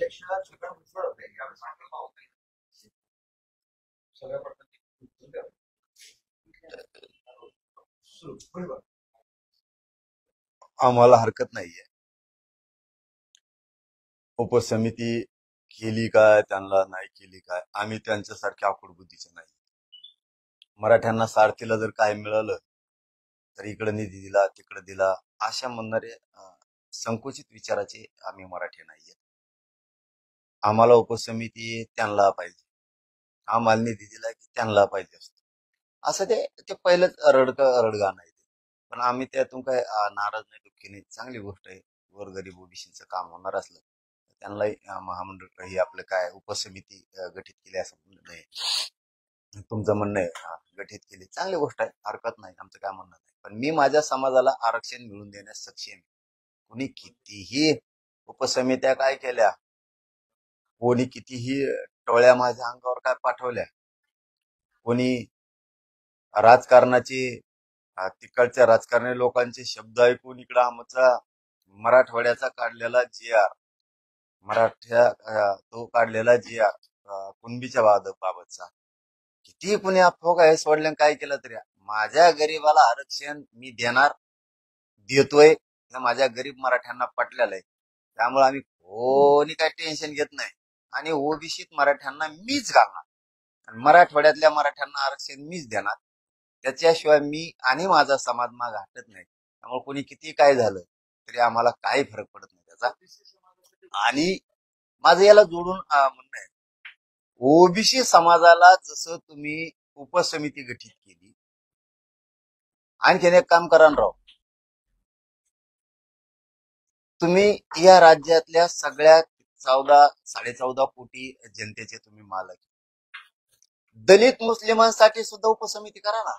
अध्यक्ष छगन भुजबळ होते यावेळी सांगतो भाऊ सगळ्या प्रकारची आम्हाला हरकत नाहीये. उपसमिती केली काय, त्यांना नाही केली काय, आम्ही त्यांच्यासारखे आखूड बुद्धीचे नाही. मराठ्यांना सारथीला जर काय मिळालं तर इकडे निधी दिला तिकडे दिला अशा म्हणणारे संकुचित विचाराचे आम्ही मराठी नाहीये. आम्हाला उपसमिती त्यांना पाहिजे, आम्हाला निधी दिला की त्यांना पाहिजे असतो, असं ते ते पहिलंच रडगाणं आहे. पण आम्ही त्यातून काय नाराज नाही, दुःखी नाही. चांगली गोष्ट आहे. गोरगरीब ओबीसीचं काम होणार असलं तर त्यांनाही महामंडळ ही आपलं काय उपसमिती गठीत केली असं म्हणणं नाही. तुमचं म्हणणं आहे गठीत केली, चांगली गोष्ट आहे, हरकत नाही, आमचं काय म्हणणं नाही. पण मी माझ्या समाजाला आरक्षण मिळवून देण्यास सक्षम आहे. कुणी कितीही उपसमित्या काय केल्या, कोणी कितीही टोळ्या माझ्या अंगावर काय पाठवल्या, कोणी राजकारणाची तिकडच्या राजकारणी लोकांचे शब्द ऐकून इकडं आमचा मराठवाड्याचा काढलेला जी आर, तो काढलेला जी आर कुणबीच्या बाबतचा, किती कुणी अफवा काय सोडल्या काय केलं तरी माझ्या गरीबाला आरक्षण मी देणार, देतोय, माझ्या गरीब मराठ्यांना पटलेलं आहे. त्यामुळे आम्ही कोणी काही टेन्शन घेत नाही. आणि ओबीसीत मराठ्यांना मीच घालणार आणि मराठवाड्यातल्या मराठ्यांना आरक्षण मीच देणार. त्याच्याशिवाय मी आणि माझा समाज माग हटत नाही. त्यामुळे कोणी किती काय झालं तरी आम्हाला काही फरक पडत नाही त्याचा. आणि माझं याला जोडून म्हणणं आहे, ओबीसी समाजाला जसं तुम्ही उपसमिती गठीत केली, आणखीन एक काम करा राव, तुम्ही या राज्यातल्या सगळ्या 14.5 कोटी जनतेचे तुम्ही मालक, दलित मुस्लिमांसाठी सुद्धा उपसमिती करा ना.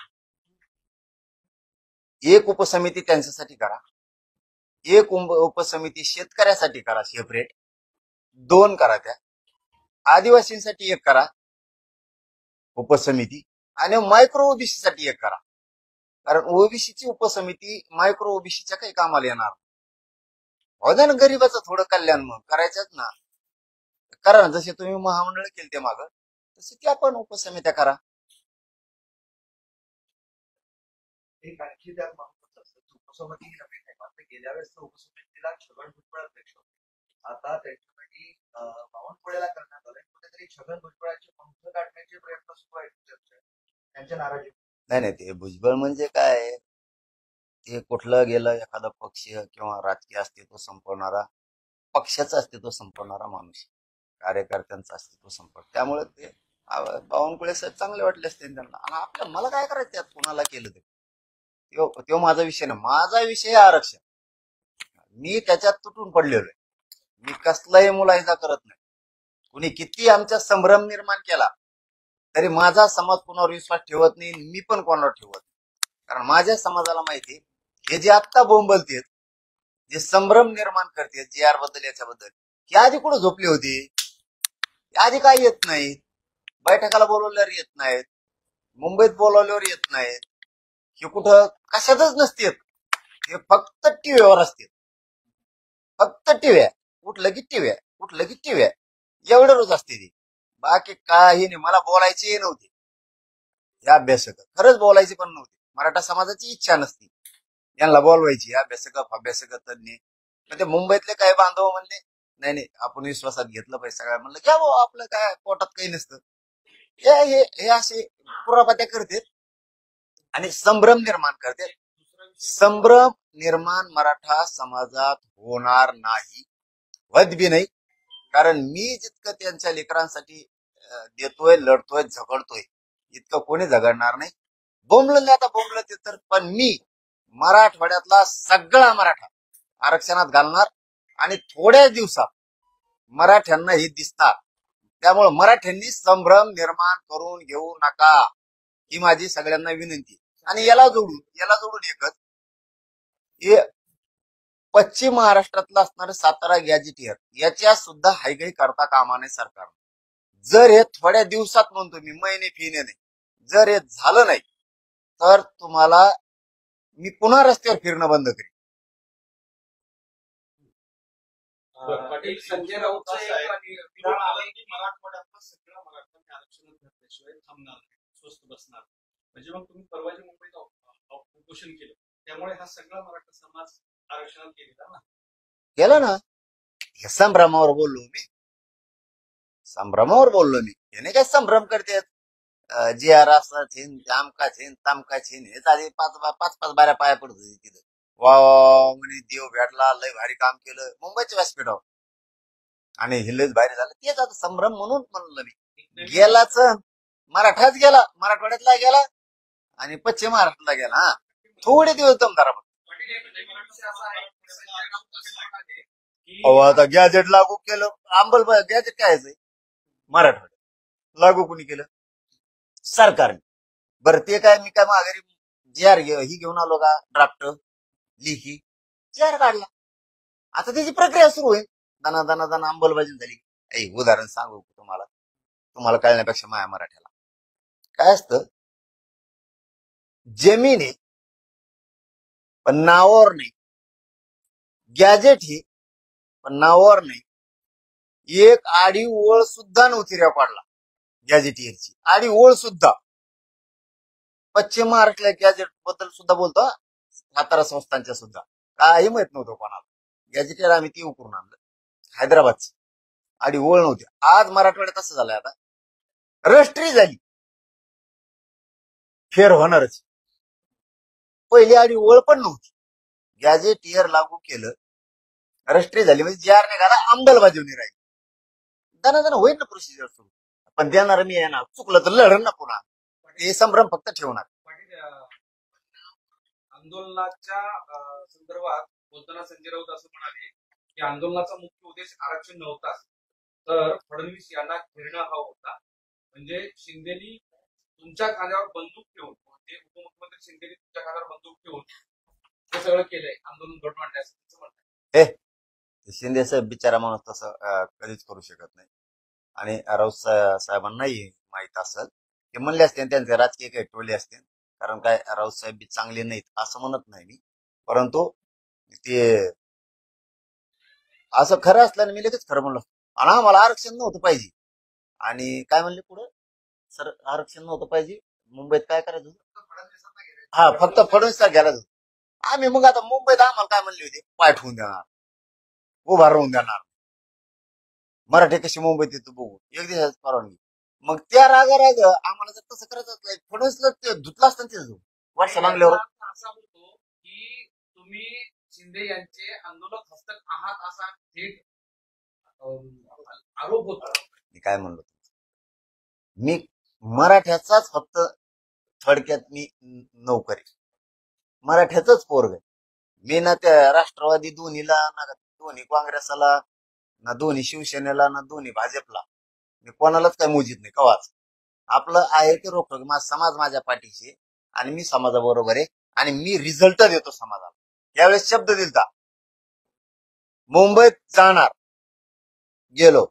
एक उपसमिती त्यांच्यासाठी करा, एक उपसमिती शेतकऱ्यासाठी करा सेपरेट, 2 करा, त्या आदिवासींसाठी 1 करा उपसमिती, आणि मायक्रो ओबीसी साठी 1 करा. कारण ओबीसीची उपसमिती मायक्रो ओबीसीच्या काही कामाला येणार हो ना. गरीबाचं थोडं कल्याण मग करायचंच ना, करा ना. जसे तुम्ही महामंडळ केले ते माग, तसे त्या पण उपसमित्या करा. एक आणखी त्यात महत्वाचं असतं, उपसमिती ही नवीन आहे. मात्र गेल्या वेळेस उपसमितीला छगन भुजबळ अध्यक्ष होते. आता त्यांच्यापैकी बावनकुळेला करण्यात आलंय. कुठेतरी छगन भुजबळाचे पंख काढण्याचे प्रयत्न सुरू आहेत त्यांच्या नाराजी. नाही, ते भुजबळ म्हणजे काय, ते कुठलं गेलं एखादा पक्ष किंवा राजकीय अस्तित्व संपवणारा, पक्षाचं अस्तित्व संपवणारा माणूस, कार्यकर्त्यांचं अस्तित्व संपवणार. त्यामुळे ते बावनकुळे साहेब चांगले वाटले असते त्यांना. आणि आपल्या मला काय करायचं त्यात, कोणाला केलं ते, तो माझा विषय नाही. माझा विषय आरक्षण. मी त्याच्यात तुटून पडलेलो आहे. मी कसलाही मुलाहिजा करत नाही. कुणी किती आमच्या संभ्रम निर्माण केला तरी माझा समाज कोणावर विश्वास ठेवत नाही, मी पण कोणावर ठेवत नाही. कारण माझ्या समाजाला माहिती, हे जे आत्ता बोंबलतेत, जे संभ्रम निर्माण करते जी आर बद्दल याच्याबद्दल, ही आधी कुठं झोपली होती, आधी काय येत नाहीत, बैठकाला बोलवल्यावर येत नाहीत, मुंबईत बोलवल्यावर येत नाहीत, हे कुठं कशातच नसतेत. हे फक्त टीव्हीवर असते, फक्त टीव्या, उठलं की टीव्या, उठलं की टीव्या, एवढं रोज असते ती. बाकी काही नाही. मला बोलायचे नव्हते या अभ्यासक, खरंच बोलायची पण नव्हती. मराठा समाजाची इच्छा नसती यांना बोलवायची, अभ्यासक तज्ञ. म्हणजे मुंबईतले काही बांधव म्हणले नाही नाही आपण विश्वासात घेतलं पाहिजे सगळ्या. म्हणलं घ्या भाऊ, आपलं काय पोटात काही नसतं. हे असे पुरापात्या करतात आणि संभ्रम निर्माण करतात. संभ्रम निर्माण मराठा समाजात होणार नाही, होत बी नाही. कारण मी जितकं त्यांच्या लेकरांसाठी देतोय, लढतोय, झगडतोय, इतकं कोणी झगडणार नाही. बोंबलं आता बोंबलं तर, पण मी मराठवाड्यातला सगळा मराठा आरक्षणात घालणार आणि थोड्या दिवसात मराठ्यांना हे दिसणार. त्यामुळे मराठ्यांनी संभ्रम निर्माण करून घेऊ नका, ही माझी सगळ्यांना विनंती. आणि याला जोडून एकच, हे पश्चिम महाराष्ट्रातलं असणारं सातारा गॅजेटियर, याच्या सुद्धा हायगाई करता कामा नये सरकार. जर हे थोड्या दिवसात, म्हणतो मी, महिने फिने नाही, जर हे झालं नाही तर तुम्हाला मी पुन्हा रस्त्यावर फिरणं बंद करेन. पाटील संजय राऊतचा कसं आहे? एक आणि विरोध आला की मराठवाड्यातलं सगळं मराठवाड्यात आरक्षण घातल्याशिवाय थांबणार नाही, स्वस्थ बसणार. म्हणजे मग तुम्ही परवाच्या मुंबईत उपोषण केलं, त्यामुळे हा सगळा मराठा समाज आरक्षणात गेलेला ना. केलं ना. हे संभ्रमावर बोललो मी. संभ्रमावर बोललो मी. याने काय संभ्रम करते. जी आर असा छीन आमका छीन तामका छीन हेच आधी पाच पाच बाऱ्या पाया पडत होती तिथं. वा म्हणे देव भेटला, लय भारी काम केलं मुंबईच्या व्यासपीठावर आणि हे लयच भारी झालं. तेच आता संभ्रम म्हणून म्हणलं मी. गेलाच मराठाच गेला, मराठवाड्यातला गेला आणि पश्चिम महाराष्ट्राला गेला. हा थोडे दिवस दमदारा. पाटील एक विषय असा आहे की संजय राऊत असं म्हणाले की अहो आता गॅजेट लागू केलं. गॅजेट काय आहे मराठवाड्यात लागू कोणी केलं? सरकारने. बरं ते काय मी काय माघारी जी आर ही घेऊन आलो का ड्राफ्ट लिखी जी आर काढला. आता त्याची प्रक्रिया सुरू होईल. दाना दाना दाना अंमलबजावणी झाली. उदाहरण सांगू तुम्हाला, तुम्हाला कळण्यापेक्षा माया मराठ्याला काय असतं. जमीन आहे पण नावावर नाही. गॅजेट ही पण नावावर नाही. एक आडी ओळ सुद्धा नव्हती रेकॉर्डला गॅजेटियरची. आडी ओळ सुद्धा. पश्चिम महाराष्ट्रातल्या गॅजेट बद्दल सुद्धा बोलतो. सातारा संस्थांच्या सुद्धा काही माहित नव्हतं कोणाला. गॅजेटियर आम्ही ती उकरून आणलं हैदराबादची. आडी ओळ नव्हती. आज मराठवाड्यात असं झालंय. आता रजिस्ट्री झाली, फेर होणारच. पहिली आडी ओळ पण नव्हती. गॅजेटियर लागू केलं, रजिस्ट्री झाली म्हणजे जी आर निघाला, अंमलबजावणी राहिली. दाना दाना होईल ना प्रोसिजर सुरू. पण देणार मी येणार, चुकलं तर लढण ना पुन्हा. हे संभ्रम फक्त ठेवणार. पाटील आंदोलनाच्या संदर्भात बोलताना संजय राऊत असं म्हणाले की आंदोलनाचा मुख्य उद्देश आरक्षण नव्हताच, तर फडणवीस यांना घेरणं हा होता. म्हणजे शिंदेनी तुमच्या खांद्यावर बंदूक ठेवून, म्हणजे उपमुख्यमंत्री शिंदेनी तुमच्या खांद्यावर बंदूक ठेवून हे सगळं केलंय आंदोलन घडवून आणण्याचं त्यांचं म्हणणं आहे. शिंदे साहेब बिचारा माणूस तसं कधीच करू शकत नाही. आणि राऊत साहेबांनाही माहित असेल. ते म्हणले असते त्यांचे राजकीय काही टोले असते. कारण काय राऊत साहेब बी चांगले नाहीत असं म्हणत नाही मी. परंतु ते असं खरं असल्याने मी लगेच खरं म्हणलं. आणि आम्हाला आरक्षण नव्हतं पाहिजे. आणि काय म्हणले पुढे, सर आरक्षण नव्हतं पाहिजे, मुंबईत काय करायचं होतं? फडणवीसांना गेले. हा फक्त फडणवीसला घ्यायला जातो. आम्ही मग आता मुंबईत आम्हाला काय म्हणले होते, पाय ठेवून देणार, उभा राहून देणार. मराठी कशी मुंबईत येतो बघू, एक दिवसाच परवानगी. मग त्या राग आम्हाला जर तसं करायचं असलं, फडणवीसला ते धुतला असतं तिथं वर्ष मागल्यावर. याचा अर्थ असा होतो की तुम्ही शिंदे यांचे आंदोलक हस्तक आहात असा थेट आरोप होता. मी काय म्हणलो, मी मराठ्याचाच फक्त थोडक्यात मी नोकरी, मराठ्याच पोरग. मी ना त्या राष्ट्रवादी दोन्हीला, ना दोन्ही काँग्रेसला, ना दोन्ही शिवसेनेला, ना दोन्ही भाजपला मी कोणालाच काय मोजित नाही कवाच. आपलं आहे ते रोखतो. माझा समाज माझ्या पाठीशी आणि मी समाजाबरोबर आहे. आणि मी रिझल्ट देतो समाजाला. यावेळेस शब्द दिलता, मुंबईत जाणार, गेलो.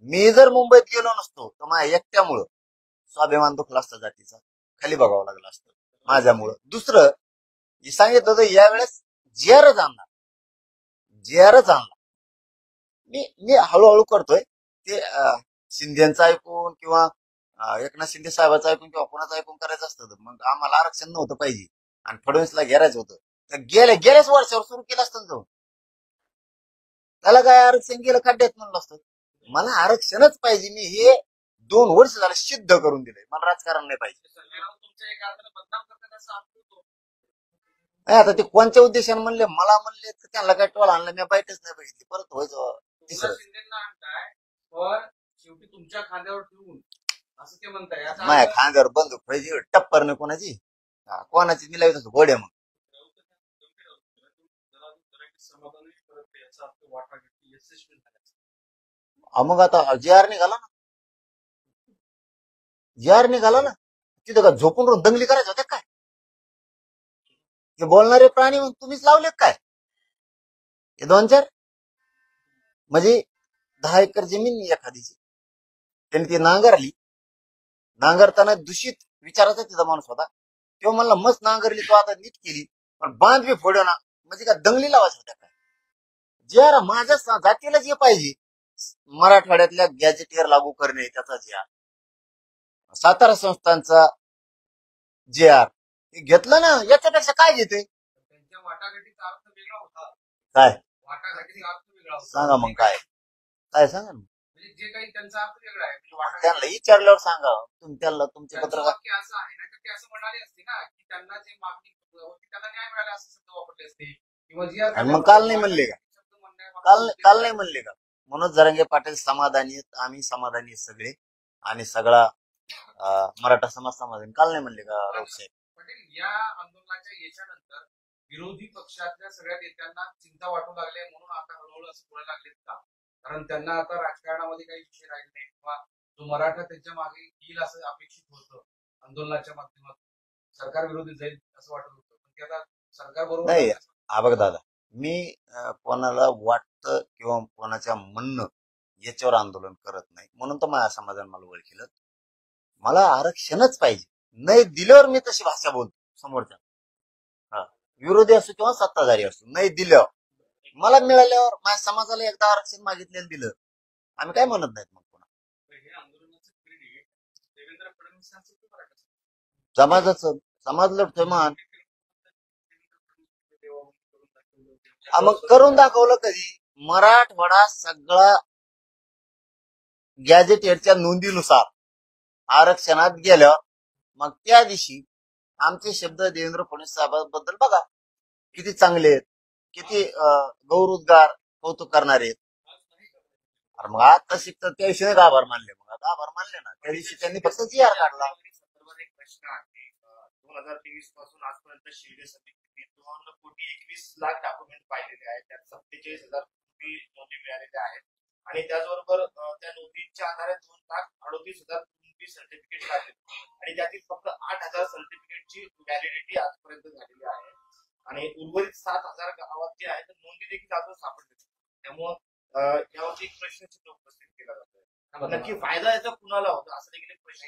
मी जर मुंबईत गेलो नसतो तर माझ्या एकट्यामुळं स्वाभिमान दुखला असता जातीचा, खाली बघावं लागलं असतं माझ्यामुळं. दुसरं सांगितलं होतं यावेळेस जेरच आणणार, जेरच आणणार. मी मी हळूहळू करतोय ते. शिंदेचं ऐकून किंवा एकनाथ शिंदे साहेबाचं ऐकून किंवा कोणाचं ऐकून करायचं असतं. मग आम्हाला आरक्षण नव्हतं पाहिजे आणि फडणवीसला घेरायचं होतं, तर गेल्याच वर्षावर सुरू केलं असतं जाऊन. त्याला काय आरक्षण गेलं खड्ड्यात म्हणलं असतं. मला आरक्षणच पाहिजे. मी हे 2 वर्ष झालं सिद्ध करून दिलंय. मला राजकारण नाही पाहिजे. संजय राऊत तुमच्या एका अर्थाने बदनाम करतात असं अर्थ होतो. नाही आता ते कोणत्या उद्देशाने म्हणले, मला म्हणले तर त्यांना काय टोल आणलं, मी बाईटच नाही बघितली. परत व्हायचं तुम्हाला तिसरं. शिंदेना आणताय पण शेवटी तुमच्या खांद्यावर ठेवून असं ते म्हणताय. याचा माझ्या अर्थ खांद्यावर बंदूक पाहिजे, टप्पर नाही कोणाची. कोणाची मी लावित घोड्या. मग समाधान करत याचा अर्थ वाटा घेतली यशस्वी झाल्याचा. मग आता जे आर निघाला ना, जे आर निघाला ना, तिथं का झोपून राहून दंगली करायचं होत्या काय? हे बोलणारे प्राणी मग तुम्हीच लावलेत काय? हे 2-4 म्हणजे 10 एकर जमीन एखादीची, त्यांनी ती नांगरली. नांगरताना दूषित विचाराचा तिचा माणूस होता. तेव्हा म्हणला मस्त नांगरली, तो आता नीट केली, पण बांध बी फोडो ना, म्हणजे का दंगली लावायच्या होत्या काय? जे माझ्या जातीला जे पाहिजे मराठवाड्यातल्या गॅजेटियर लागू करणे त्याचा जे आर, सातारा संस्थांचा जे आर हे घेतलं ना, याच्यापेक्षा काय घेते त्यांच्या वाटाघाटीचा अर्थ वेगळा होता. काय वाटाघाटीचा अर्थ वेगळा होता. सांगा मग काय काय सांगा ना. म्हणजे जे काही त्यांचा अर्थ वेगळा आहे. म्हणजे वाटाघाटी- त्यांना विचारल्यावर सांगा. तुम्ही त्यांना तुमचे त्यांचं पत्रकार वाक्य असं आहे ना, तर ते असं म्हणाले असते ना की त्यांना जे मागणी होती त्याला न्याय मिळाला असं शब्द वापरले असते किंवा जी आणि मग काल नाही म्हणले का? काल नाही म्हणले का मनोज जरांगे पाटील समाधानी आहेत, आम्ही समाधानी आहेत सगळे आणि सगळा मराठा समाज समाधानी, काल नाही म्हणले का राऊत साहेब? पाटील, या आंदोलनाच्या याच्यानंतर विरोधी पक्षातल्या सगळ्या नेत्यांना चिंता वाटू लागले म्हणून आता हळूहळू असं बोलायला लागलेत का? कारण त्यांना आता राजकारणामध्ये काही विषय राहिले नाही किंवा जो मराठा त्यांच्या मागे येईल असं अपेक्षित होतं आंदोलनाच्या माध्यमातून, सरकार विरोधी जाईल असं वाटत होतं, पण ते आता सरकार बरोबर नाही. हा बघ दादा, मी कोणाला वाटतं किंवा कोणाच्या म्हणणं याच्यावर आंदोलन करत नाही, म्हणून तर माझ्या समाजाने मला ओळखलं. मला आरक्षणच पाहिजे, नाही दिल्यावर मी तशी भाषा बोलतो समोरच्या, विरोधी असो किंवा सत्ताधारी असो. नाही दिल्यावर मला मिळाल्यावर माझ्या समाजाला एकदा आरक्षण मागितलेलं दिलं, आम्ही काय म्हणत नाहीत. मग कोणा हे आंदोलनाचं क्रेडिट देवेंद्र फडणवीसांचं की समाजाचं, समाज लढतोय मान. मग करून दाखवलं कधी? मराठवाडा सगळा गॅजेटेडच्या नोंदीनुसार आरक्षणात गेल्यावर मग त्या दिवशी आमचे शब्द देवेंद्र फडणवीस साहेबांबद्दल बघा किती चांगले आहेत, किती गौरवोद्गार कौतुक करणारे आहेत. अरे मग आता शिकतात त्या दिवशी आभार मानले, मग आता आभार मानले ना, त्या दिवशी त्यांनी फक्त जी आर काढला. एक प्रश्न आहे. 2023 पासून आजपर्यंत शिंदे समितीने 2,21,00,000 डॉक्युमेंट पाहिलेले आहेत. त्यात 47,000 नोंदी मिळालेल्या आहेत आणि त्याचबरोबर त्या नोंदींच्या आधारे 2,38,000 सर्टिफिकेट काढले आणि त्यातील फक्त 8,000 सर्टिफिकेटची व्हॅलिडिटी आजपर्यंत झालेली आहे आणि उर्वरित 7,000 गावात जे आहेत नोंदी देखील अजून सापडले. त्यामुळं यावरती एक प्रश्नचिन्ह उपस्थित केला जातोय. नक्की फायदा याचा कुणाला होता असं देखील एक प्रश्न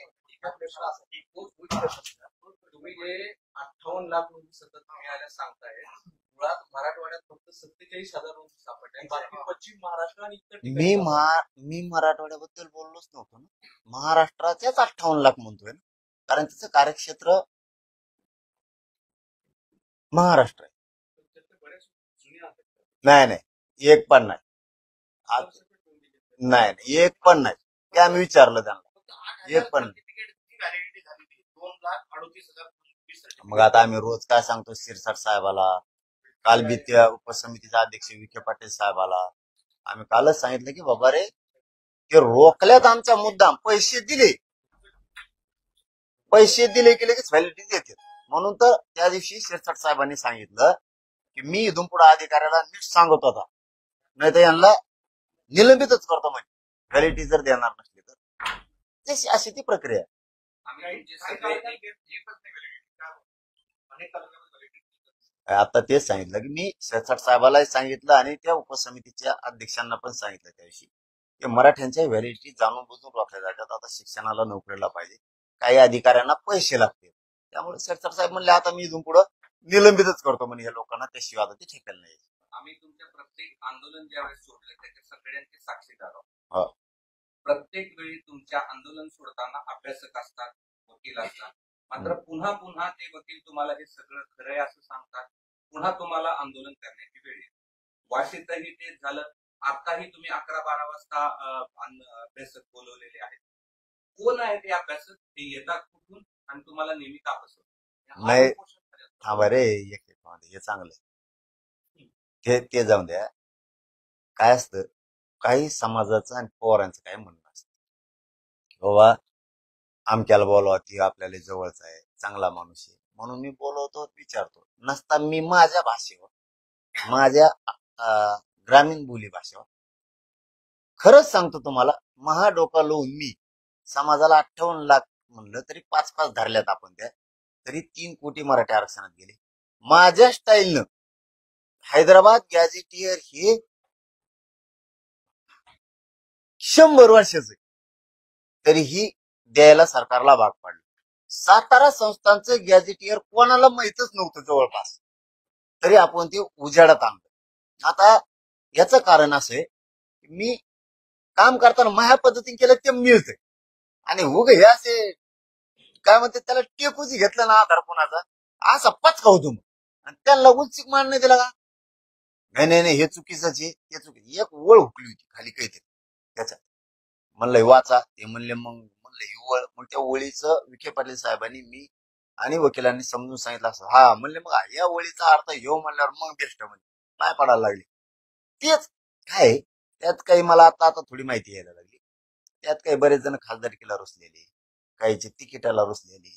तुम्ही जे 58 लाख नोंदी सतत मिळाल्या सांगताय, मुळात मराठवाड्यात फक्त 47,000 नोंदी सापडल्या, बाकी पश्चिम महाराष्ट्र आणि इतर ठिकाणी मी मराठवाड्याबद्दल बोललोच नव्हतो ना, महाराष्ट्राच्याच 58 लाख म्हणतोय ना, कारण तिचं कार्यक्षेत्र महाराष्ट्र आहे. बऱ्याच जुन्या आहेत. नाही एक पण नाही, नाही एक पण नाही, ते आम्ही विचारलं त्यांना, एक पण नाही. सर्टिफिकेटची व्हॅलिडिटी झालेली 2,38,000 मग आता आम्ही रोज काय सांगतो शिरसाट साहेबाला, काल बी त्या उपसमितीचा अध्यक्ष विखे पाटील साहेबाला आम्ही कालच सांगितलं की बाबा रे, ते रोखल्यात आमचा मुद्दाम, पैसे दिले की लगेच व्हॅलिडिटी देते. म्हणून तर त्या दिवशी शिरसाट साहेबांनी सांगितलं की मी इथून पुढे अधिकाऱ्याला नीट सांगत होता, नाही तर यांना निलंबितच करतो, म्हणजे व्हॅलिडिटी जर देणार नसली तर. तशी अशी ती प्रक्रिया. आता तेच सांगितलं की मी शिरसाट साहेबालाही सांगितलं आणि त्या उपसमितीच्या अध्यक्षांना पण सांगितलं त्या दिवशी की मराठ्यांच्या व्हॅलिडिटी जाणून बुजून रोखल्या जातात. आता शिक्षणाला नोकरीला पाहिजे, काही अधिकाऱ्यांना पैसे लागतील, त्यामुळे शिरसाट साहेब म्हणले आता मी इथून पुढे निलंबितच करतो म्हणजे या लोकांना, त्याशिवाय आता ते ठेकेल नाही. आम्ही तुमच्या प्रत्येक आंदोलन ज्यावेळेस सोडलं त्याच्या सगळ्यांचे साक्षीदार हो. आहोत. प्रत्येक वेळी तुमच्या आंदोलन सोडताना अभ्यासक असतात, वकील असतात, मात्र पुन्हा पुन्हा ते वकील तुम्हाला हे सगळं खरं आहे असं सांगतात, पुन्हा तुम्हाला आंदोलन करण्याची वेळ येते. वाशीतही तेच झालं. आताही तुम्ही 11-12 वाजता अभ्यासक बोलवलेले आहेत. कोण आहे ते अभ्यासक? ते येतात कुठून आणि तुम्हाला नेहमी का बसवतात? नाही थांबा रे, एक हे चांगलं ते जाऊन द्या. काय असतं, काही समाजाचं आणि पवारांचं काय म्हणणं असतं, बाबा आमक्याला बोलवा, ती आपल्याला जवळचा आहे, चांगला माणूस आहे म्हणून मी बोलवतो, विचारतो. नसता मी माझ्या भाषेवर, माझ्या ग्रामीण बोली भाषेवर खरंच सांगतो तुम्हाला, महाडोका लावून मी समाजाला 58 लाख म्हणलं तरी 5-5 धरल्यात आपण, त्या तरी 3 कोटी मराठी आरक्षणात गेले. माझ्या स्टाईलनं हैदराबाद गॅझेटियर हे 100 वर्षाचं तरीही द्यायला सरकारला भाग पाडलं. सातारा संस्थांचं गॅझेटियर कोणाला माहितच नव्हतं जवळपास, तरी आपण ते उजाडात आणलं. आता याचं कारण असं आहे की मी काम करताना माझ्या पद्धतीने केलं ते मिळतंय आणि उग हे असे काय म्हणते त्याला टेकूच घेतलं ना आधार कोणाचा असा पचका होतो मग आणि त्यांना उलचिक मान नाही दिला का नाही नाही नाही हे चुकीचंच आहे ते चुकीचं एक ओळ हुकली होती खाली काहीतरी त्याच्या म्हणलं हे वाचा ते म्हणले मग म्हणलं ही ओळ मग त्या ओळीचं विखे पाटील साहेबांनी मी आणि वकिलांनी समजून सांगितलं असं हा म्हणले मग या ओळीचा अर्थ ह्यो म्हणल्यावर मग बेस्ट म्हणजे काय पडायला लागली तेच काय त्यात काही मला आता आता थोडी माहिती यायला लागली त्यात काही बरेच जण खासदारकीला रुसलेले काहीचे तिकिटाला रुसलेले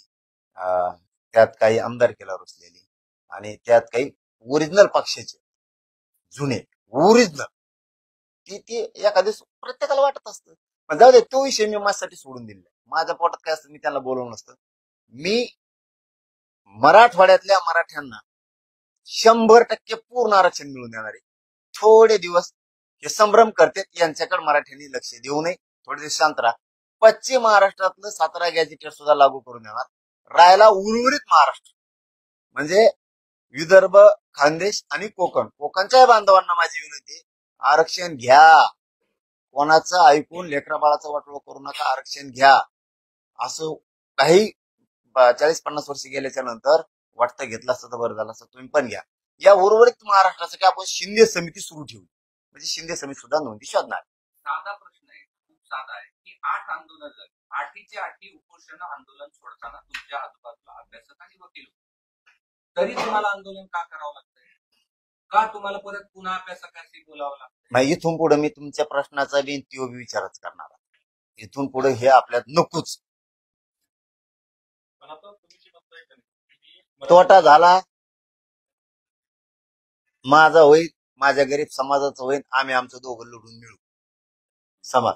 त्यात काही आमदारकीला रुसलेले आणि त्यात काही ओरिजिनल पक्षाचे जुने ओरिजिनल ती एखादी प्रत्येकाला वाटत असतं पण जाऊ दे तो विषय मी माझ्यासाठी सोडून दिलेला माझ्या पोटात काय असतं मी त्यांना बोलवलं नसतं मी मराठवाड्यातल्या मराठ्यांना 100% पूर्ण आरक्षण मिळवून देणार आहे थोडे दिवस हे संभ्रम करतात यांच्याकडे मराठ्यांनी लक्ष देऊ नये थोडे दिवस शांत राहा पश्चिम महाराष्ट्रातलं 17 गॅजेटियर सुद्धा लागू करून देणार राहायला उर्वरित महाराष्ट्र म्हणजे विदर्भ खानदेश आणि कोकणच्या बांधवांना माझी विनंती आरक्षण घ्या कोणाचं ऐकून लेकरा बाळाचं वाटोळ करू नका आरक्षण घ्या असं काही 40-50 वर्ष गेल्याच्या नंतर वाटतं घेतलं असतं तर बरं झालं असतं तुम्ही पण घ्या या उर्वरित महाराष्ट्रासाठी आपण शिंदे समिती सुरू ठेवू म्हणजे शिंदे समिती सुद्धा नोंदी शोधणार साधा प्रश्न आहे खूप साधा आहे की 8 आंदोलन झाली 8चे 8 उपोषण आंदोलन सोडताना तुमच्या आजूबाजूला अभ्यासक आणि वकील होते. तरी तुम्हाला आंदोलन का करावं लागतंय का तुम्हाला परत पुन्हा अभ्यासकाशी बोलावं लागतं मग इथून पुढे मी तुमच्या प्रश्नाचा बी तो बी विचारच करणार आहे. इथून पुढे हे आपल्यात नकोच पण आता तुम्ही जे म्हणताय का नाही तोटा झाला माझा होईल माझ्या गरीब समाजाचं होईल आम्ही आमचं दोघं लढून मिळू समाज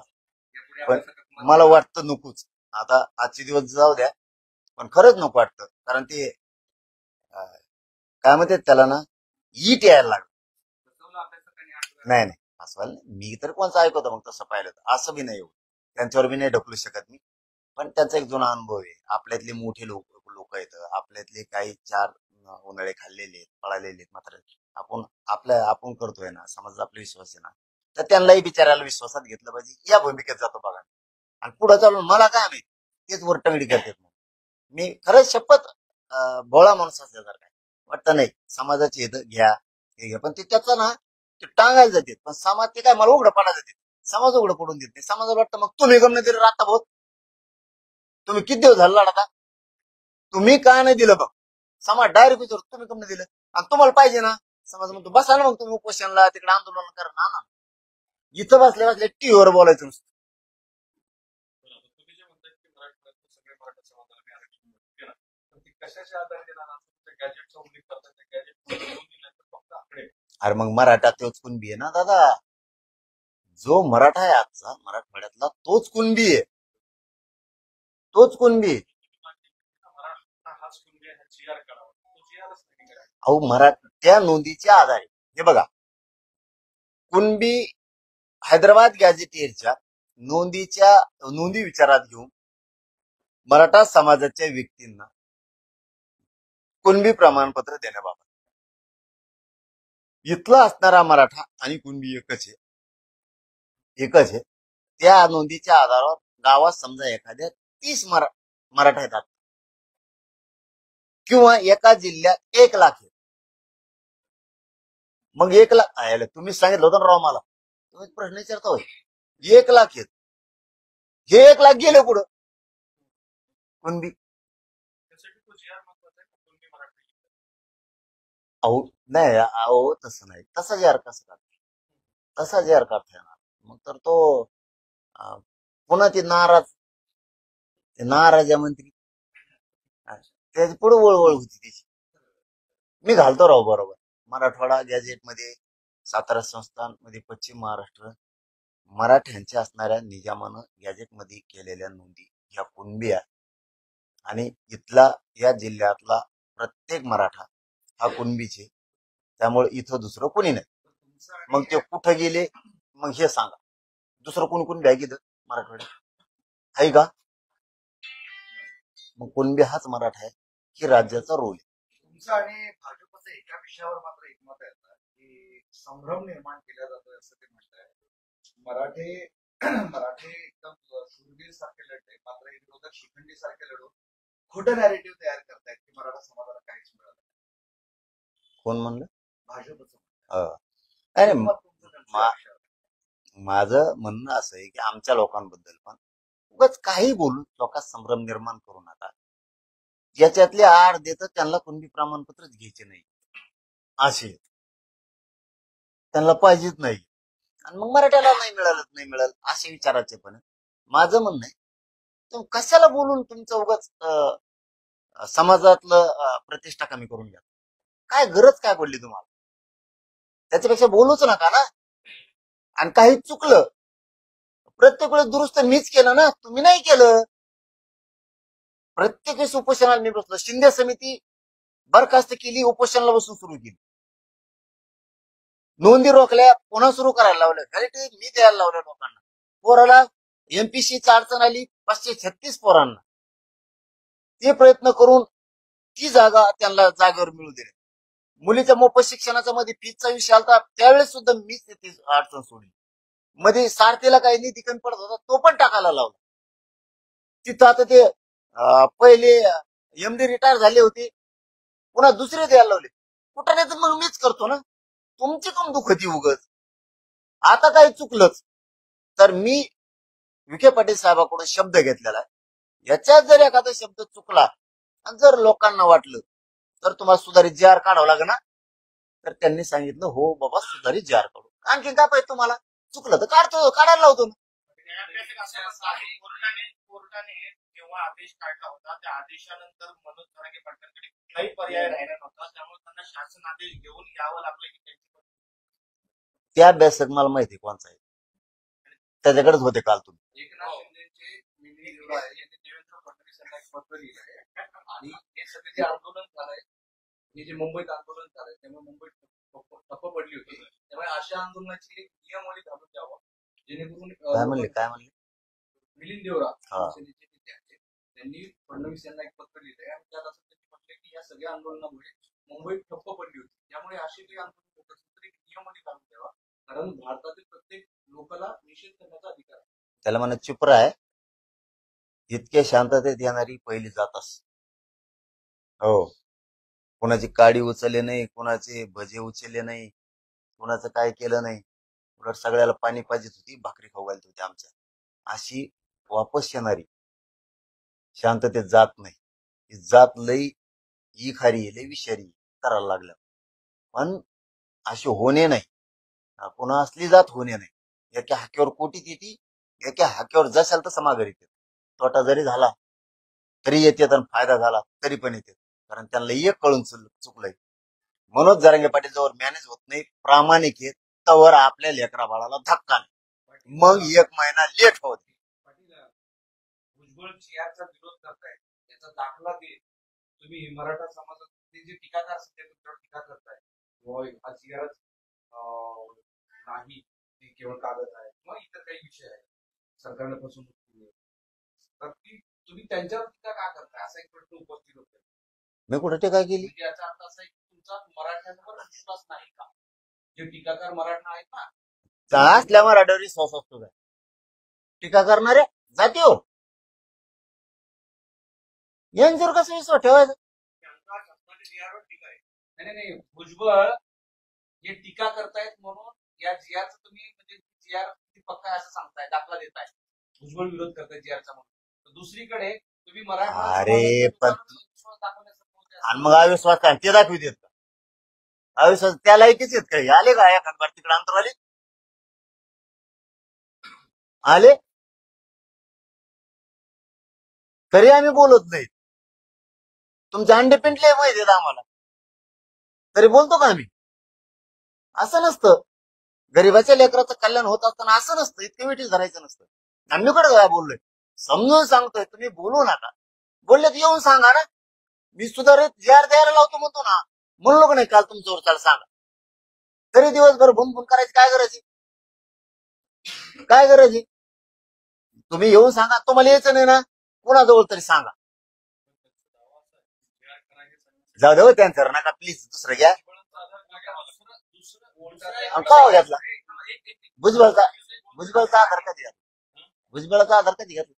यापुढे पण अभ्यासकात मला वाटतं नकोच आता आजचे दिवस जाऊ द्या पण खरंच नको वाटतं कारण ते काय म्हणतात त्याला ना ईट यायला लागलं बसवलं अभ्यासकांनी 8 वेळा. नाही नाही असं मी तर कोणचं ऐकवतो मग तसं पाहिलं तर असं बी नाही होत त्यांच्यावर बी नाही ढकलू शकत मी पण त्यांचा एक जुना अनुभव आहे आपल्यातले मोठे लोक आहेत आपल्यातले काही 4 उन्हाळे खाल्लेले आहेत पळालेले आहेत मात्र आपण करतोय ना समाजाचा आपला विश्वास आहे ना तर त्यांनाही बिचारायला विश्वासात घेतलं पाहिजे या भूमिकेत जातो बघा आणि पुढे चालून मला काय माहित तेच वरटंगडी करतात मी खरंच शपथ भोळा माणूस असल्यासारखा वाटतं नाही समाजाची हित घ्या हे घ्या पण ते त्याचा ना ते टांगायला जातात पण समाज ते काय मला उघडं पडायला जाते समाज उघडं पडून देत नाही समाजाला वाटतं मग तुम्ही गमन दिलं राहता भाऊ तुम्ही किती दिवस झाला लढा तुम्ही काय नाही दिलं बघ समाज डायरेक्ट विचार तुम्ही कमी दिलं आणि तुम्हाला पाहिजे ना समाज म्हणतो बसा ना मग तुम्ही उपोषणला तिकडे आंदोलन करा ना इथं बसले टीव्हीवर बोलायचं नुसतं तुम्ही जे म्हणताय की मराठवाड्यात सगळे मराठा समाजाला आरक्षण देणार तर ते कशाच्या आधारे देणार गॅजेटचा उल्लेख करतात त्या गॅजेट देऊन दिलं तर फक्त आकडे अरे मग मराठा तोच कुणबी आहे ना दादा जो मराठा आहे आजचा मराठवाड्यातला तोच कुणबी आहे तोच कुणबी मराठा हाच कुणबी हा GR करावा तो GRच नाही करायचा अहो मराठ्या नोंदीच्या आधारे हे बघा कुणबी हैदराबाद गॅजेटियरच्या नोंदी विचारात घेऊन मराठा समाजाच्या व्यक्तींना कुणबी प्रमाणपत्र देण्याबाबत इथला असणारा मराठा आणि कुणबी एकच आहे त्या नोंदीच्या आधारावर गावात समजा एखाद्या 30 मराठा येतात किंवा एका जिल्ह्यात 1 लाख आहे मग 1 लाख आहे तुम्ही सांगितलं होतं ना राव मला तुम्ही प्रश्न विचारता होय 1 लाख आहेत हे 1 लाख गेले कुठं कुणबी त्यासाठी तो GR महत्वाचा आहे कुणबी मराठा अहो नाही अहो तसं नाही तसा जार कसं करता तसा जार करता येणार मग तर तो पुन्हा ते नाराज मंत्री त्याची पुढे वळवळ होती त्याची मी घालतो राव बरोबर मराठवाडा गॅजेट मध्ये सातारा संस्थान मध्ये पश्चिम महाराष्ट्र मराठ्यांच्या असणाऱ्या निजामानं गॅजेट मध्ये केलेल्या नोंदी ह्या कुणबी आणि इथला या जिल्ह्यातला प्रत्येक मराठा हा कुणबीचे त्यामुळे इथं दुसरं कोणी नाही मग ते कुठं गेले मग हे सांगा दुसरं कोण कुणबी आहे की मराठवाड्यात आहे का मग कुणबी हाच मराठा आहे की राज्याचा रोल आहे तुमचं आणि भाजपचं एका विषयावर मात्र एकमत आहे आता की संभ्रम निर्माण केला जातोय असं ते म्हणत आहे. मराठे मराठे एकदम शूरवीर सारखे लढले, मात्र हे विरोधक शिखंडी सारखे लढून खोटं नॅरेटिव्ह तयार करतायत की मराठा समाजाला काहीच मिळालं नाही. कोण म्हणलं? भाजपचं अं, अरे मत तुमचं त्यांचं मा- लक्षात. माझं म्हणणं असं आहे की आमच्या लोकांबद्दल पण उगाच काही बोलून लोकांत संभ्रम निर्माण करू नका. याच्यातले आड देतं त्यांना कुणबी प्रमाणपत्रच घ्यायचे नाही असे त्यांना पाहिजेच नाही, आणि मग मराठ्याला नाही मिळालं असे विचाराचे. पण माझं म्हणणं आहे तुम्ही कशाला बोलून तुमचं उगाच समाजातलं प्रतिष्ठा कमी करून घ्या. काय गरज काय पडली तुम्हाला? त्याच्यापेक्षा बोलूच नका ना. आणि काही चुकलं प्रत्येक वेळेस दुरुस्त मीच केलं ना, तुम्ही नाही केलं. प्रत्येक वेळेस उपोषणाला मी बसलो. शिंदे समिती बरखास्त केली, उपोषणाला बसून सुरू केली, नोंदी रोखल्या, पुन्हा सुरू करायला लावल्या. व्हॅलिडिटी मी द्यायला लावल्या लोकांना. पोराला एमपीसीची अडचण आली 536 पोरांना, ते प्रयत्न करून ती जागा त्यांना जागेवर मिळू दिली. मुलीच्या मोफत शिक्षणाचा मध्ये फीजचा विषय आला, त्यावेळेस सुद्धा मीच ती अडचण सोडली. मध्ये सारथीला काही निधी कमी पडत होता, तो पण टाकायला लावला. तिथं आता ते पहिले एमडी रिटायर झाले होते, पुन्हा दुसरे द्यायला लावले. कुठं नाही तर मग मीच करतो ना. तुमची कम दुखती उगच. आता काही चुकलंच तर मी विखे पाटील साहेबांकडून शब्द घेतलेला आहे. याच्यात जर एखादा शब्द चुकला आणि जर लोकांना वाटलं तर तुम्हाला सुधारित जी आर काढावं लागेल ना, तर त्यांनी सांगितलं हो बाबा सुधारित जी आर काढू. आणखी काय पाहिजे तुम्हाला? चुकलं तर काढायला लावतो ना. कोर्टाने जेव्हा आदेश काढला होता त्या आदेशानंतर मनोज जरांगे पाटलांकडे कुठलाही पर्याय राहिला नव्हता, त्यामुळे त्यांना शासन आदेश घेऊन यावं लागलं की त्यांची त्या अभ्यासक मला माहिती कोणचा आहे, त्याच्याकडेच होते काल तुम्ही. एकनाथ शिंदेचे मिलिंद देवरा यांनी देवेंद्र फडणवीस यांना एक पत्र लिहिलं आहे. आणि हे सगळे जे आंदोलन झालंय, हे जे मुंबईत आंदोलन झालंय, त्यामुळे मुंबईत ठप्प पडली होती. त्यामुळे अशा आंदोलनाची एक नियमावली घालून द्यावं, जेणेकरून काय म्हणले मिलिंद देवरा हा. शिवसेनेचे नेते आहेत, त्यांनी फडणवीस यांना एक पत्र लिहिलंय आणि त्यात असं त्यांनी म्हटलंय की या सगळ्या आंदोलनामुळे मुंबईत ठप्प पडली होती. त्यामुळे अशी काही आंदोलन होत असेल तर एक नियमावली घालून द्यावा, कारण भारतातील प्रत्येक लोकांना निषेध करण्याचा अधिकार आहे. त्याला म्हणा चुप राह, इतके शांततेत येणारी पहिली जात असते. हो, कोणाची काडी उचलले नाही, कोणाचे भजे उचलले नाही, कोणाचं काय केलं नाही. उलट सगळ्याला पाणी पाहिजे होती, भाकरी खाऊ घालत होती आमच्या. अशी वापस येणारी शांततेत जात नाही. ही जात लई ही खारी लई विषारी करायला लागल्या. पण अशी होणे नाही, पुन्हा असली जात होणे नाही. एका हाक्यावर कोटीत येते, एका हाक्यावर जशाल तसं माघारी येते. तोटा जरी झाला तरी येतात आणि फायदा झाला तरी पण येते, कारण त्यांना एक कळून चुकलंय. मनोज जरांगे पाटील जवळ मॅनेज होत नाही, प्रामाणिक आहेत, तवर आपल्या लेकरा बाळाला धक्का नाही. मग 1 महिना लेट होत. पाटील, भुजबळ जीआरचा विरोध करतायत, याचा दाखला दे. तुम्ही मराठा समाजाचे जे टीकाकार सध्या तुमच्यावर टीका करताय, हा जीआरच नाही, ती केवळ कागद आहे किंवा इतर काही विषय आहे, सरकारने फसवणूक केली आहे, तर ती तुम्ही त्यांच्यावर टीका का करताय असा एक प्रश्न उपस्थित होतोय. मी कुठे टीका केली? म्हणजे याचा अर्थ असा आहे की तुमचा मराठ्यांवर विश्वास नाही का? जे टीकाकार मराठा आहेत ना, असल्या मराठ्यावर विश्वास असतो काय? टीका करणाऱ्या जातीवर यांच्यावर कसा विश्वास ठेवायचा? जीआरवर टीका आहे. नाही, भुजबळ जे टीका करतायत म्हणून या जीआरचं तुम्ही म्हणजे जीआर पक्का असं सांगताय, दाखला देताय, भुजबळ विरोध करताय जीआरचा म्हणून. तर दुसरीकडे तुम्ही मराठा अरे पण विश्वास दाखवण्याचं बोलताय. आणि मग अविश्वास काय ते दाखवू देत का? अविश्वास त्या लायकीच आहेत का? आले का या खानबार तिकडे अंतराले आले तरी आम्ही बोलत नाही. तुमचे अंडे पिंटले माहिती आहेत आम्हाला, तरी बोलतो का आम्ही? असं नसतं. गरीबाच्या लेकराचं कल्याण होत असताना असं नसतं, इतकं वेटीस धरायचं नसतं. आम्ही कडे काय बोललोय समजून सांगतोय, तुम्ही बोलू नका. बोलले तर येऊन सांगा ना, मी सुधारित जीआर द्यायला लावतो म्हणतो ना. म्हणलो का नाही काल तुमच्यावर चाल सांगा, तरी दिवसभर भुनभुन करायची काय गरज आहे? काय गरज आहे? तुम्ही येऊन सांगा. तुम्हाला यायचं नाही ना, कोणाजवळ तरी सांगा. जाऊ दे त्यांचं नका प्लीज, दुसरं घ्या. आणि का हो घेतला? भुजबळचा भुजबळचा आधार कधी घातला? भुजबळाचा आधार कधी घातला?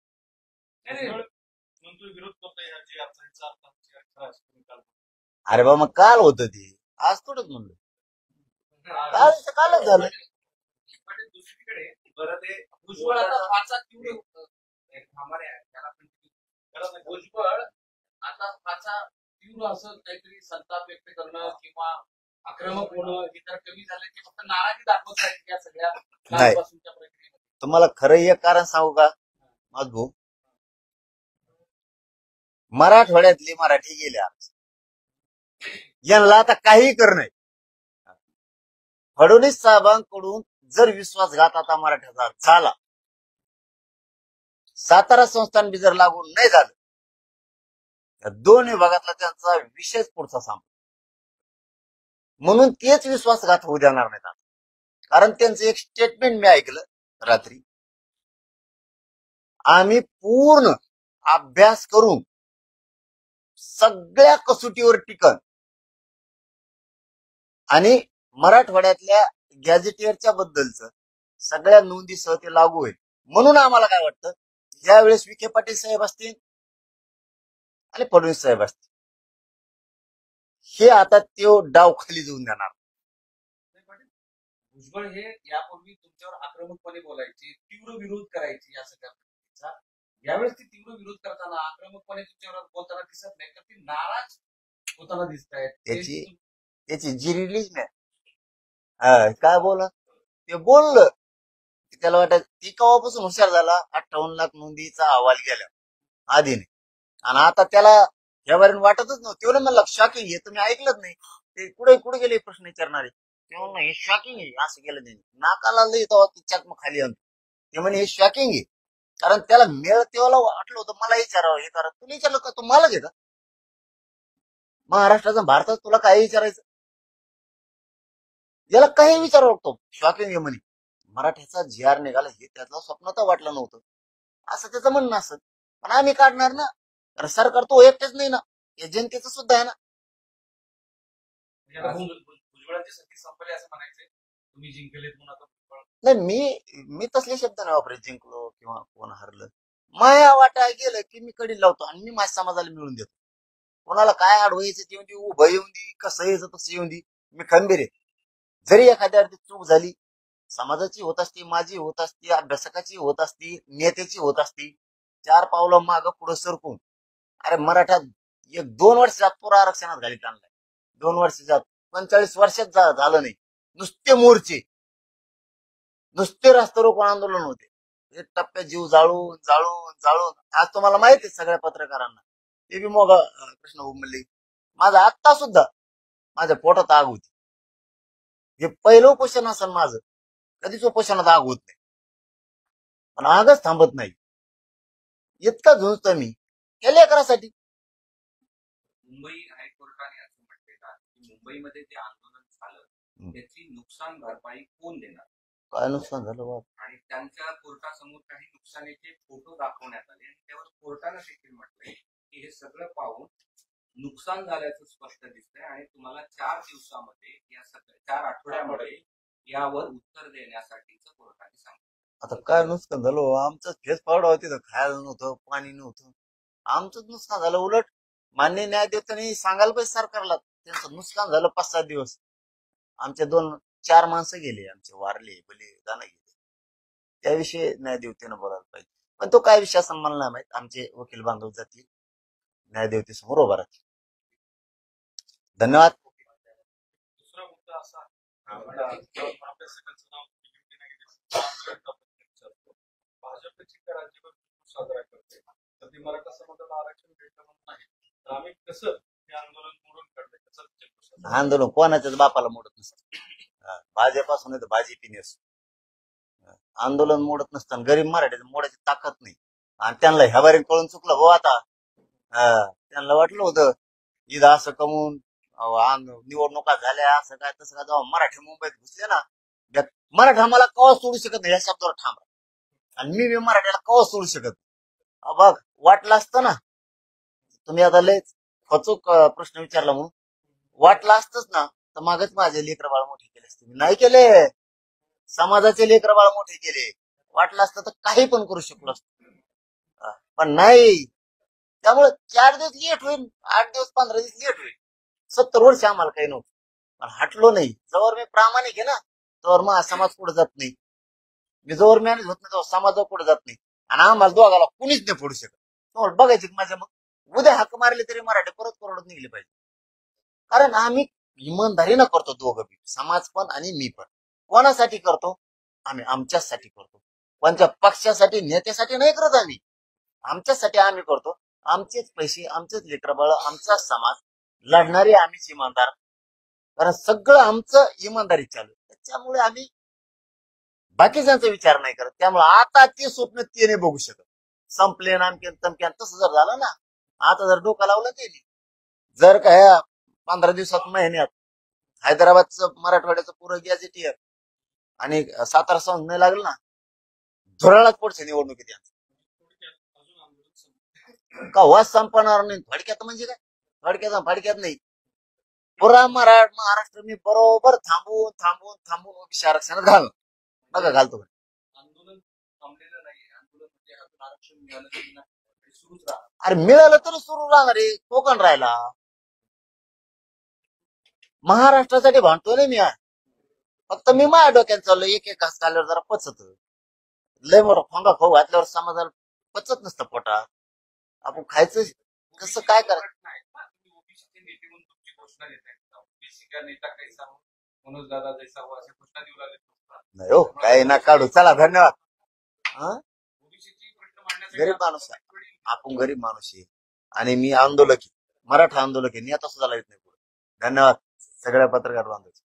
म्हणतो विरोध करतो या जी अर्थांचा अर्थ अरे बा, मग काल होतं ते, आज थोडंच म्हणलं. कालच झालं. दुसरीकडे बरं ते भुजबळ आता फारसा तीव्र भुजबळ आता फारसा तीव्र असं काहीतरी संताप व्यक्त करणं किंवा आक्रमक होणं हे तर कमी झालं की फक्त नाराजी दाखवत आहेत या सगळ्या कालपासूनच्या प्रक्रियेमध्ये. तुम्हाला खरं एक कारण सांगू का माझ भाऊ? मराठवाड्यातले मराठी गेले आज. यांना आता काही करणं नाही. फडणवीस साहेबांकडून जर विश्वासघात आता मराठ्याचा झाला, सातारा संस्थान बी जर लागू नाही झालं, तर दोन विभागातला त्यांचा विषयच पुढचा सांग. म्हणून तेच विश्वासघात होऊ देणार नाहीत. कारण त्यांचं एक स्टेटमेंट मी ऐकलं रात्री, आम्ही पूर्ण अभ्यास करून सगळ्या कसोटीवर टिकन आणि मराठवाड्यातल्या गॅझेटियरच्या बद्दलच सगळ्या नोंदीसह ते लागू होईल. म्हणून आम्हाला काय वाटतं, ज्यावेळेस विखे पाटील साहेब असतील आणि फडणवीस साहेब असतील, हे आता तो डाव खाली जाऊन देणार. भुजबळ हे यापूर्वी तुमच्यावर आक्रमकपणे बोलायचे, तीव्र विरोध करायचे या सगळ्या प्रक्रियेचा. यावेळेस ती तीव्र विरोध करताना आक्रमकपणे तुमच्यावर बोलताना दिसत नाही, तर ती नाराज होताना दिसत आहेत. त्याची जी रिलीज नाही काय बोला, ते बोललं त्याला वाटत ती केव्हापासून हुशार झाला. 58 लाख नोंदीचा अहवाल गेला आधीने, आणि आता त्याला यावरून वाटतच नव्हतं. तेवढं मला शॉकिंग हे तुम्ही ऐकलंच नाही. ते कुठे गेले प्रश्न विचारणारे, तेव्हा हे शॉकिंग आहे असं केलं त्यांनी. नाकाला लई चकम खाली आणतो ते म्हणे हे शॉकिंग आहे. कारण त्याला मेळ तेव्हा वाटलं होतं मला विचारावं, हे करा. तुला विचारलं का? तू मला घे का महाराष्ट्राचा भारतात? तुला काय विचारायचं? याला काही विचारावं लागतो. शॉकिंग आहे म्हणे. मराठ्याचा जी आर निघाला हे त्याचं स्वप्न तर वाटलं नव्हतं असं त्याचं म्हणणं असत. पण आम्ही काढणार ना, कारण सरकार तो एकटेच नाही ना, हे जनतेचं सुद्धा आहे ना. भुजबळांची संधी संपली असं म्हणायचंय, तुम्ही जिंकलेत म्हणून आता भुजबळ. नाही, मी तसले शब्द नाही वापरत, जिंकलो किंवा कोण हरलं. माया वाटा गेलं की मी कडी लावतो आणि मी माझ्या समाजाला मिळून देतो. कोणाला काय अडवायचं ते येऊन दे, उभं येऊन दे, कसं यायचं तसं येऊन दे, मी खंबीर आहे. जरी एखाद्या चूक झाली, समाजाची होत असती, माझी होत असती, अभ्यासकाची होत असती, नेत्याची होत असती, 4 पावलं मागं पुढं सरकून अरे मराठा 1-2 वर्षात पुरा आरक्षणात घालीत आणलाय. 2 वर्षात 45 वर्षात झालं नाही. नुसते मोर्चे, नुसते रास्ता रोको आंदोलन होते. एक टप्प्यात जीव जाळून जाळून जाळून आज तुम्हाला माहिती आहे सगळ्या पत्रकारांना, ते बी मग कृष्ण उमले. माझा आत्ता सुद्धा माझ्या पोटात आग होती. हे पहिलं उपोषण असेल माझं, कधीच उपोषणात आग होत नाही, पण आगच थांबत नाही. इतका झुंजतो मी या लेकरासाठी. मुंबई हायकोर्टाने असं म्हटलेलं आहे की मुंबईमध्ये जे आंदोलन झालं त्याची नुकसान भरपाई कोण देणार? काय नुकसान झालं बाबा? आणि त्यांच्या कोर्टासमोर काही नुकसानीचे फोटो दाखवण्यात आले आणि त्यावर कोर्टानं देखील म्हटलंय की हे सगळं पाहून नुकसान झाल्याचं स्पष्ट दिसतंय आणि तुम्हाला 4 दिवसामध्ये या सगळ्या 4 आठवड्यामध्ये यावर उत्तर देण्यासाठीचं कोर्टाने सांगितलं. आता काय नुकसान झालं? आमचं फेस पावडा होती तर खायला नव्हतं, पाणी नव्हतं, आमचंच नुकसान झालं. उलट मान्य न्यायाधीशांनी सांगायला पाहिजे सरकारला, त्यांचं नुकसान झालं 5-7 दिवस. आमचे 2-4 माणसं गेले, आमचे वारले बलिदान गेले, त्याविषयी न्यायदेवतेनं बोलायला पाहिजे. पण तो काय विषय असं मला नाही माहित. आमचे वकील बांधव जातील न्यायदेवतेसमोर उभा राहतील. धन्यवाद. दुसरा मुद्दा असा अभ्यासकांचं नाव भाजपची राज्यभर साजरा करते, तर ती मराठा समाजाला आरक्षण भेटलं म्हणून नाही, तर आम्ही कसं हे आंदोलन मोडून काढलं? कसं आंदोलन कोणाच्याच बापाला मोडत नसतं. भाजपासून नाही तर भाजपीने असो आंदोलन मोडत नसतं. गरीब मराठीचं मोडायची ताकद नाही. आणि त्यांना ह्या बारीक कळून चुकलं हो. आता त्यांना वाटलं होतं ईद असं कमवून निवडणुका झाल्या असं काय तसं काय. जेव्हा मराठी मुंबईत घुसले ना, मराठा मला कवा सोडू शकत नाही या शब्दावर ठाम. आणि मी मराठ्याला कवा सोडू शकत. बघ वाटलं असतं ना, तुम्ही आता लय खचूक प्रश्न विचारला म्हणून, वाटलं असतंच ना तर मागच माझे लेकर बाळ मोठे केले. असते मी नाही केले. समाजाचे लेकर बाळ मोठे केले. वाटलं असतं तर काही पण करू शकलो असतो. पण नाही. त्यामुळे 4 दिवस लेट होईल, 8 दिवस 15 दिवस लेट होईल. 70 वर्ष आम्हाला काही नव्हतं. पण हटलो नाही. जवळ मी प्रामाणिक आहे ना, तोवर मग समाज पुढे जात नाही. मी जोर मॅनेज होत नाही तेव्हा समाज पुढे जात नाही. आणि आम्हाला दोघाला कुणीच नाही फोडू शकत. तुम्हाला बघायची माझ्या मग उद्या हाक मारले तरी मराठी परत करोडत निघले पाहिजे. कारण आम्ही इमानदारीनं करतो दोघं बी, समाज पण आणि मी पण. कोणासाठी करतो? आम्ही आमच्यासाठी करतो. कोणत्या पक्षासाठी नेत्यासाठी नाही करत आम्ही. आमच्यासाठी आम्ही करतो. आमचेच पैसे, आमचेच लेकरबाळ, आमचा समाज लढणारे आम्हीच इमानदार. कारण सगळं आमचं इमानदारी चालू. त्याच्यामुळे आम्ही बाकीच्यांचा विचार नाही करत. त्यामुळे आता ते स्वप्न ते नाही बघू शकत. संपले नामकेन तमक्यान तसं जर झालं ना, आता जर डोकं लावलं ते नाही. जर का ह्या 15 दिवसात महिन्यात हैदराबादचं मराठवाड्याचं पुरं गॅझेटियर आणि सातारा संघ नाही लागलं ना, धुराळाच पडছে निवडणुकीत यांचं. अजून आंदोलन संपलं. का वास संपणार नाही. थोडक्यात म्हणजे काय, थोडक्यात नाही. पुरा महाराष्ट्र मी बरोबर थांबून थांबून थांबून ओबीसी आरक्षणात घालणार. बघा घालतो. आंदोलन थांबलेलं नाही. आंदोलन म्हणजे अजून आरक्षण मिळालं तरी नाही, ते सुरूच राहणार. अरे मिळालं तरी सुरू राहणार आहे. कोकण राहिला. महाराष्ट्रासाठी भांडतोय ना मी. फक्त मी माझ्या डोक्यात चाललो. एक एक घास खाल्ल्यावर जरा पचत. लय मोठा फोंगा खाऊ घातल्यावर समाजाला पचत नसतं पोटात. आपण खायचं कसं काय करायचं. तुम्ही ओबीसीचे नेते म्हणून तुमची घोषणा देताय. ओबीसी का नेता कैसा हो, मनोज दादा जैसा हो, अशा घोषणा देऊ लागले. नाही हो, काही ना काढू. चला धन्यवाद. हा, ओबीसीची प्रश्न मांडण्यासाठी गरीब माणूस आहे. आपण गरीब माणूस आहे आणि मी आंदोलक आहे, मराठा आंदोलक आहे. नेता सुद्धा लाईत नाही पुढे. धन्यवाद सगळ्या पत्रकार बांधवांचे.